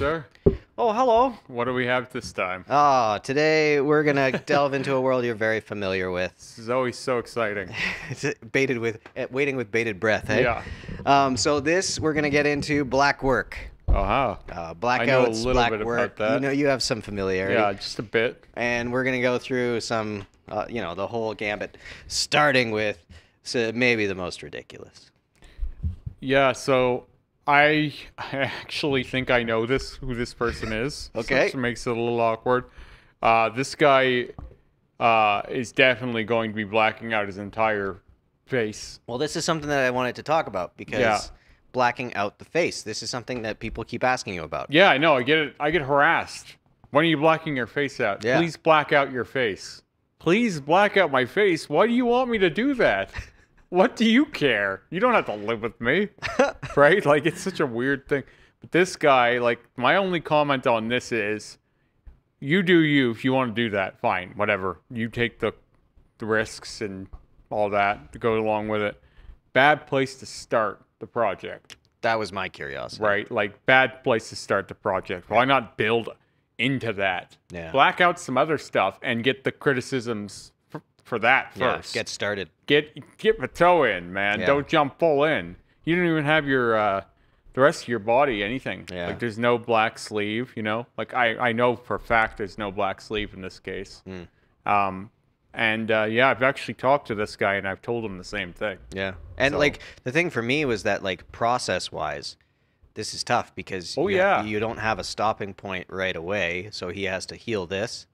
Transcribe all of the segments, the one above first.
sir. Oh, hello. What do we have this time? Today we're gonna delve into a world you're very familiar with. This is always so exciting. It's waiting with bated breath, hey? Yeah. So we're gonna get into Blackwork. Oh, Blackouts, I know a little bit Blackwork. about that. You know, you have some familiarity. yeah, just a bit. And we're gonna go through some, the whole gambit, starting with maybe the most ridiculous. Yeah, so I actually think I know who this person is. Okay. Which makes it a little awkward. This guy is definitely going to be blacking out his entire face. Well, this is something that I wanted to talk about because Yeah. blacking out the face. This is something that people keep asking you about. Yeah, I know. I get it. I get harassed. When are you blacking your face out? Yeah. Please black out your face. Please black out my face. Why do you want me to do that? What do you care? You don't have to live with me, right? Like, it's such a weird thing. But this guy, like, my only comment on this is, you do you. If you want to do that, fine, whatever. You take the risks and all that to go along with it. Bad place to start the project, That was my curiosity. right? Like, bad place to start the project. Why not build into that? Yeah. Black out some other stuff and get the criticisms for that Yeah, first. get started. Get the toe in, man. Yeah. Don't jump full in. You don't even have your the rest of your body, anything. Yeah. Like, there's no black sleeve, you know? Like, I know for a fact there's no black sleeve in this case. Yeah, I've actually talked to this guy and I've told him the same thing. Yeah. And So- like the thing for me was that like process wise, this is tough because Oh, you yeah. you don't have a stopping point right away. So he has to heal this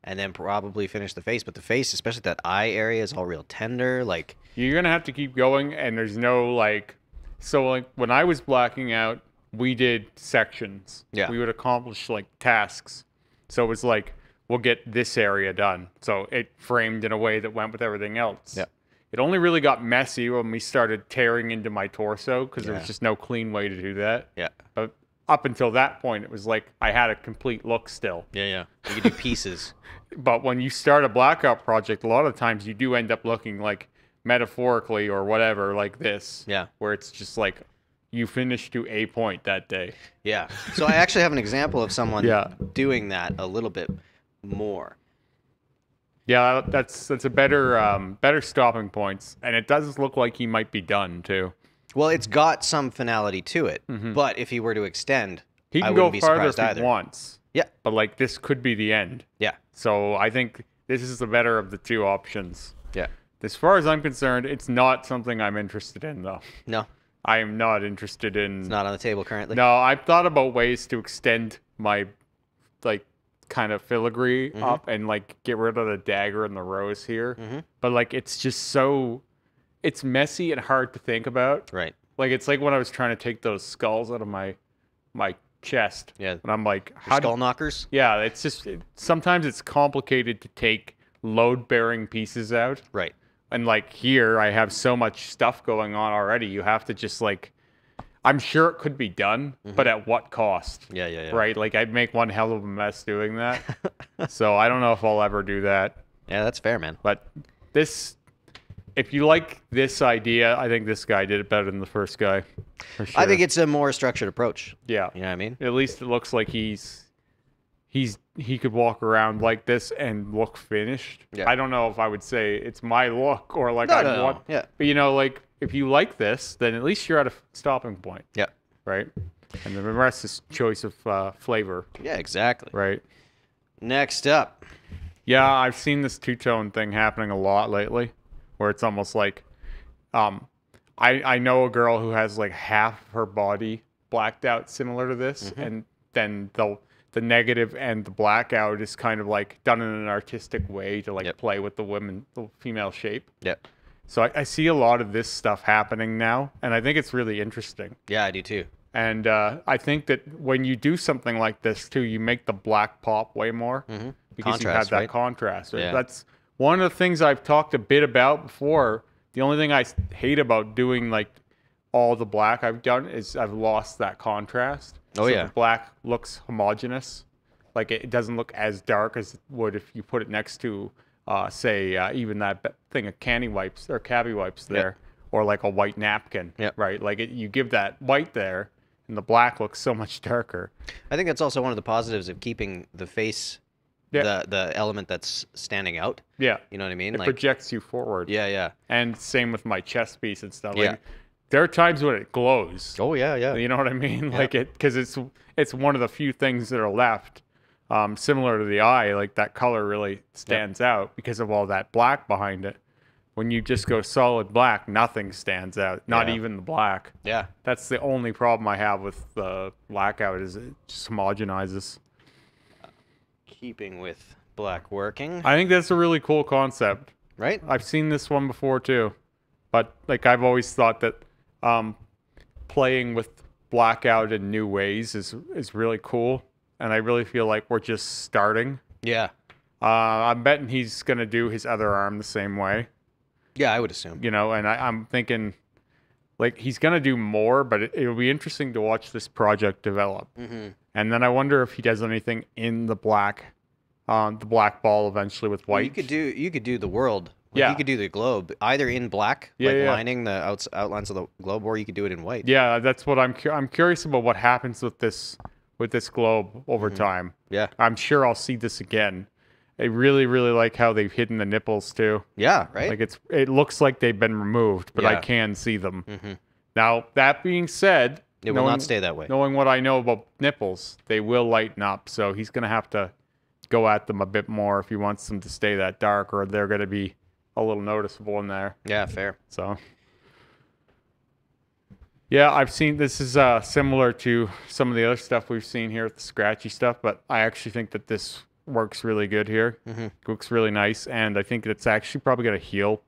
and then probably finish the face. But the face, especially that eye area, is all real tender. Like, You're going to have to keep going, and there's no, like... So, like, when I was blacking out, we did sections. Yeah. We would accomplish, like, tasks. So it was like, we'll get this area done. So it framed in a way that went with everything else. Yeah. It only really got messy when we started tearing into my torso, because there Yeah. was just no clean way to do that. yeah. But up until that point, it was like I had a complete look still. Yeah. You can do pieces. But when you start a blackout project, a lot of times you do end up looking like, metaphorically or whatever, like this. Yeah. Where it's just like you finished to a point that day. Yeah. So I actually have an example of someone Yeah. doing that a little bit more. Yeah, that's a better stopping points, and it does look like he might be done too. Well, it's got some finality to it, but if he were to extend, He I can go wouldn't be farther if surprised he either. wants, Yeah. but like this could be the end. Yeah. So I think this is the better of the two options. Yeah. As far as I'm concerned, it's not something I'm interested in, though. No, I am not interested in. it's not on the table currently. No, I've thought about ways to extend my, like, kind of filigree up and, like, get rid of the dagger and the rose here. But, like, it's just so... It's messy and hard to think about. Right. Like, it's like when I was trying to take those skulls out of my chest. Yeah. And I'm like, Skull knockers? Yeah, it's just... sometimes it's complicated to take load-bearing pieces out. Right. And, like, here, I have so much stuff going on already. You have to just, like... I'm sure it could be done, but at what cost? Yeah. Right? Like, I'd make one hell of a mess doing that. So I don't know if I'll ever do that. Yeah, that's fair, man. But this... If you like this idea, I think this guy did it better than the first guy. For sure. I think it's a more structured approach. Yeah. You know what I mean? At least it looks like he could walk around like this and look finished. Yeah. I don't know if I would say it's my look or like No, I no. want. Yeah. But you know, like if you like this, then at least you're at a stopping point, Yeah. right? And the rest is choice of flavor, Yeah, exactly. right? Next up. Yeah, I've seen this two-tone thing happening a lot lately, where it's almost like, I know a girl who has like half of her body blacked out, similar to this, and then the negative and the blackout is kind of like done in an artistic way to like Yep. play with the female shape. Yeah. So I see a lot of this stuff happening now, and I think it's really interesting. Yeah, I do too. And I think that when you do something like this too, you make the black pop way more because you have Contrast, that right? contrast. Right? Yeah. That's one of the things I've talked a bit about before. The only thing I hate about doing like all the black I've done is I've lost that contrast. Oh, yeah. The black looks homogeneous. Like it doesn't look as dark as it would if you put it next to, say, even that thing of candy wipes or cabbie wipes there, or like a white napkin. Yep. Right. Like you give that white there. and the black looks so much darker. I think that's also one of the positives of keeping the face, the element that's standing out. Yeah. You know what I mean? It projects you forward. Yeah, yeah. And same with my chest piece and stuff. Yeah. Like, there are times when it glows. Oh, yeah, yeah. You know what I mean? Yeah. Like because it's one of the few things that are left. Similar to the eye, like that color really stands out because of all that black behind it. When you just go solid black, nothing stands out. Not even the black. Yeah. That's the only problem I have with the blackout is it just homogenizes. Keeping with black working. I think that's a really cool concept. Right? I've seen this one before too. But like I've always thought that playing with blackout in new ways is really cool. And I really feel like we're just starting. Yeah. I'm betting he's going to do his other arm the same way. Yeah, I would assume. You know, and I'm thinking, like, he's going to do more, but it'll be interesting to watch this project develop. Mm-hmm. And then I wonder if he does anything in the black ball eventually with white. Well, you could do the world. Like, Yeah. You could do the globe either in black, lining the outlines of the globe, or you could do it in white. Yeah, that's what I'm curious about what happens with this globe over time. Yeah. I'm sure I'll see this again. I really, really like how they've hidden the nipples too. Yeah, right? Like it looks like they've been removed, but I can see them. Mm-hmm. Now, that being said, It will not stay that way. Knowing what I know about nipples, they will lighten up, so he's going to have to go at them a bit more if he wants them to stay that dark, or they're going to be a little noticeable in there. Yeah, fair. So, yeah, I've seen this is similar to some of the other stuff we've seen here with the scratchy stuff, but I actually think that this works really good here. Mm-hmm. Looks really nice, and I think it's actually probably going to heal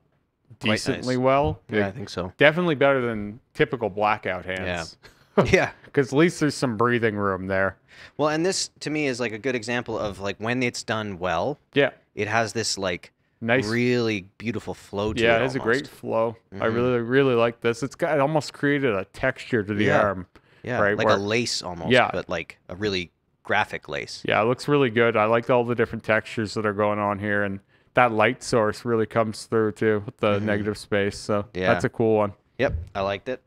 Quite decently nice. well. Yeah, I think so. Definitely better than typical blackout hands. Yeah. Because at least there's some breathing room there. Well, and this to me is like a good example of like when it's done well, Yeah. it has this like Nice. really beautiful flow to it. Yeah, it has a almost. great flow. I Mhm. really, really like this. It almost created a texture to the Yeah. arm. Yeah, right, like where- a lace almost, Yeah. but like a really graphic lace. Yeah, it looks really good. I like all the different textures that are going on here. And that light source really comes through too with the negative space. So Yeah. that's a cool one. Yep, I liked it.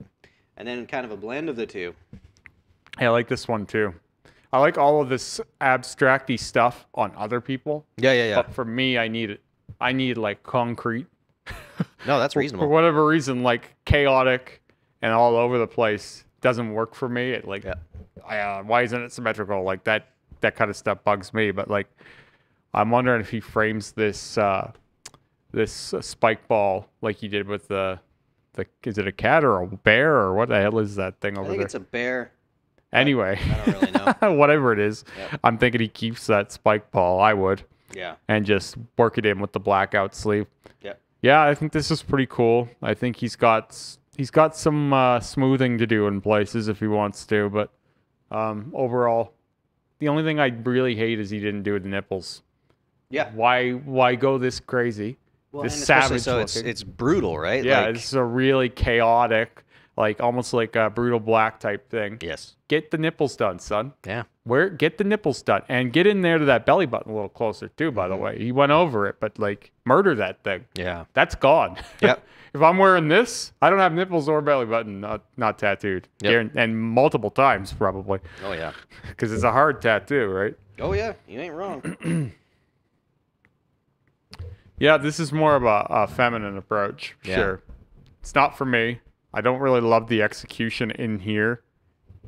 And then kind of a blend of the two. Hey, I like this one too. I like all of this abstracty stuff on other people. Yeah, yeah, yeah. But for me, I need it. I need like concrete. No, that's For reasonable. whatever reason, like chaotic and all over the place doesn't work for me. It like, why isn't it symmetrical? Like that kind of stuff bugs me. But like, I'm wondering if he frames this spike ball like he did with the is it a cat or a bear or what the hell is that thing over I think there? it's a bear. Anyway, I don't really know. whatever it is, Yep. I'm thinking he keeps that spike ball. I would. Yeah. And just work it in with the blackout sleeve. Yep. Yeah, I think this is pretty cool. I think he's got some smoothing to do in places if he wants to, but overall, the only thing I really hate is he didn't do the nipples. Yeah. Why go this crazy? Well, this and especially savage so looking. it's brutal, right? Yeah, Like, it's a really chaotic, like almost like a brutal black type thing. yes. Get the nipples done, son. Yeah. Get the nipples done and get in there to that belly button a little closer too, by the way. He went over it, but like murder that thing. Yeah. That's gone. Yep. If I'm wearing this, I don't have nipples or belly button not tattooed. Yep. And multiple times probably Oh yeah. because it's a hard tattoo, right? Oh yeah. You ain't wrong. Yeah, this is more of a feminine approach. Yeah. Sure. It's not for me. I don't really love the execution in here.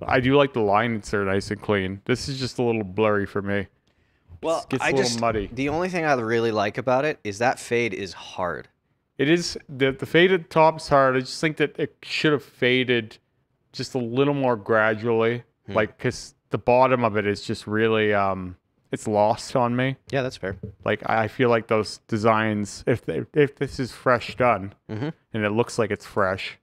I do like the lines are nice and clean. This is just a little blurry for me. Well, Gets I a little just muddy. the only thing I really like about it is that fade is hard. It is the faded top's hard. I just think that it should have faded just a little more gradually, like because the bottom of it is just really it's lost on me. Yeah, that's fair. Like I feel like those designs, if this is fresh done Mm-hmm. and it looks like it's fresh,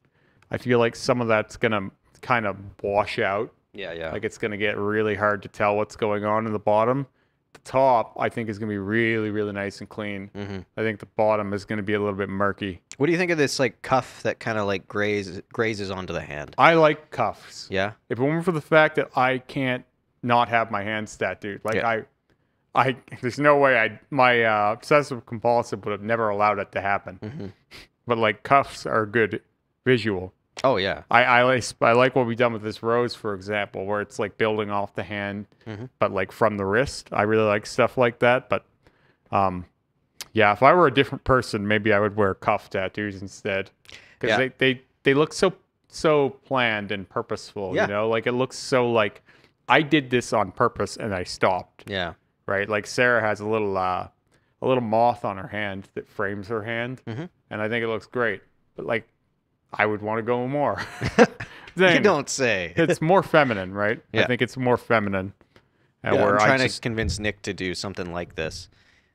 I feel like some of that's gonna kind of wash out. Yeah, yeah. Like it's gonna get really hard to tell what's going on in the bottom. The top, I think, is gonna be really, really nice and clean. Mm-hmm. I think the bottom is gonna be a little bit murky. What do you think of this like cuff that kind of like grazes onto the hand? I like cuffs. Yeah. If it weren't for the fact that I can't not have my hands tattooed, like Yeah. I there's no way my obsessive compulsive would have never allowed it to happen. Mm-hmm. But like cuffs are good visual. Oh yeah. I like what we've done with this rose, for example, where it's like building off the hand, but like from the wrist. I really like stuff like that. But yeah, if I were a different person, maybe I would wear cuff tattoos instead, because they look so planned and purposeful. Yeah. You know, like it looks so like I did this on purpose and I stopped. Yeah. Right. Like Sarah has a little moth on her hand that frames her hand, and I think it looks great. But like, I would want to go more. You don't say. It's more feminine, right? Yeah. I think it's more feminine. I'm trying to convince Nick to do something like this.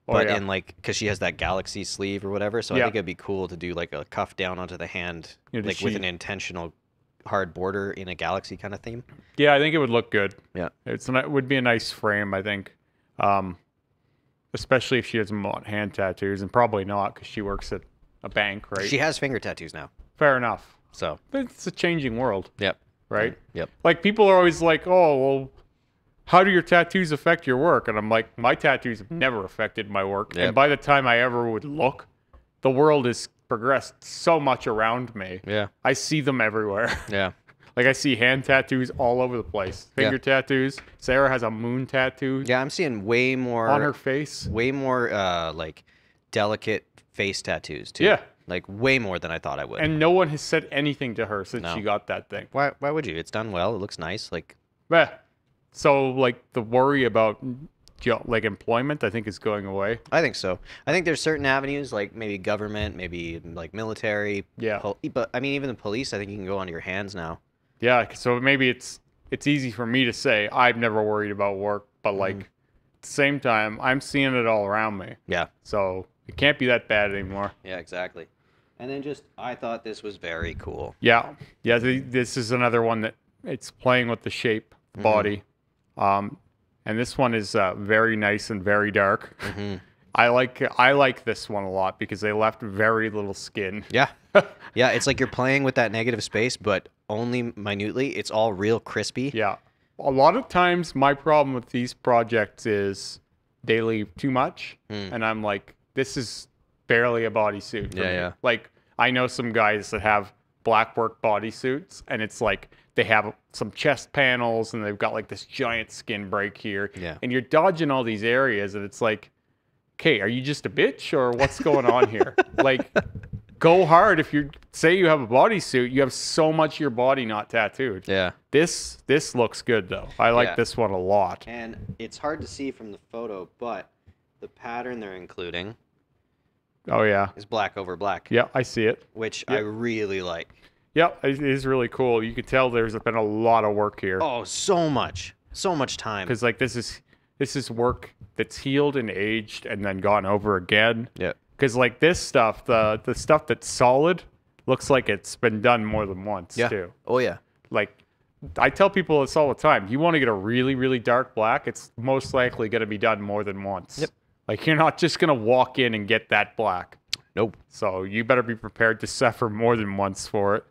But in like, because she has that galaxy sleeve or whatever, so I think it'd be cool to do like a cuff down onto the hand, like with an intentional hard border in a galaxy kind of theme. Yeah, I think it would look good. Yeah, it would be a nice frame, I think. Especially if she doesn't want hand tattoos, and probably not because she works at a bank, right? She has finger tattoos now. Fair enough. So it's a changing world. Yep. Right? Yep. Like people are always like, oh, well, how do your tattoos affect your work? And I'm like, my tattoos have never affected my work. Yep. And by the time I ever would look, the world has progressed so much around me. Yeah. I see them everywhere. Yeah. Like I see hand tattoos all over the place. Finger tattoos. Sarah has a moon tattoo. Yeah, I'm seeing way more on her face. Way more like delicate face tattoos too. Yeah. Like way more than I thought I would. And no one has said anything to her since she got that thing. Why would you? It's done well. It looks nice. Like so like the worry about like employment, I think, is going away. I think so. I think there's certain avenues like maybe government, maybe like military. Yeah. But I mean, even the police, I think you can go onto your hands now. Yeah. So maybe it's easy for me to say I've never worried about work, but like at the same time, I'm seeing it all around me. Yeah. So it can't be that bad anymore. Yeah, exactly. And then I thought this was very cool. Yeah. Yeah. This is another one that it's playing with the shape, the body. And this one is very nice and very dark. I like this one a lot because they left very little skin. Yeah. Yeah, it's like you're playing with that negative space, but only minutely. It's all real crispy. Yeah. A lot of times my problem with these projects is they leave too much. And I'm like, this is barely a bodysuit. Yeah. Like, I know some guys that have Blackwork bodysuits, and it's like they have some chest panels, and they've got like this giant skin break here. Yeah. And you're dodging all these areas, and it's like, okay, are you just a bitch, or what's going on here? Like, go hard. If you say you have a bodysuit, you have so much of your body not tattooed. Yeah. This looks good, though. I like this one a lot. And it's hard to see from the photo, but the pattern they're including... Oh, yeah. Is black over black. Yeah, I see it. Which I really like. Yeah, it is really cool. You can tell there's been a lot of work here. Oh, so much. So much time. Because, like, this is work that's healed and aged and then gone over again. Yeah. Because, like, this stuff, the stuff that's solid, looks like it's been done more than once, too. Oh, yeah. Like, I tell people this all the time. You want to get a really, really dark black, it's most likely going to be done more than once. Yep. Like, you're not just going to walk in and get that black. Nope. So you better be prepared to suffer more than once for it.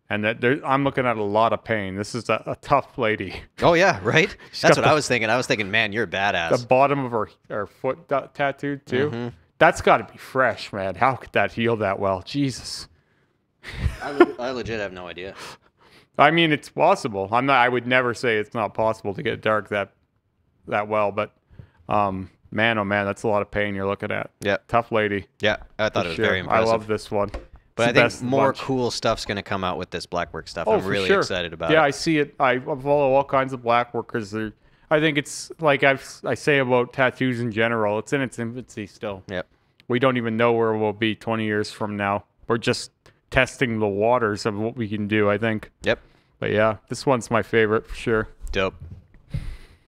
And I'm looking at a lot of pain. This is a tough lady. Oh, yeah, right? That's what I was thinking. I was thinking, man, you're a badass. The bottom of her foot tattooed, too. That's got to be fresh, man. How could that heal that well? Jesus. I legit have no idea. I mean, it's possible. I would never say it's not possible to get dark that well, but... man, oh man, that's a lot of pain you're looking at. Yeah. Tough lady. Yeah, I thought it was very impressive. I love this one. But I think more cool stuff's going to come out with this Blackwork stuff. I'm really excited about it. Yeah, I see it. I follow all kinds of Blackworkers. I think it's like I say about tattoos in general. It's in its infancy still. Yep. We don't even know where we'll be 20 years from now. We're just testing the waters of what we can do, I think. Yep. But yeah, this one's my favorite for sure. Dope.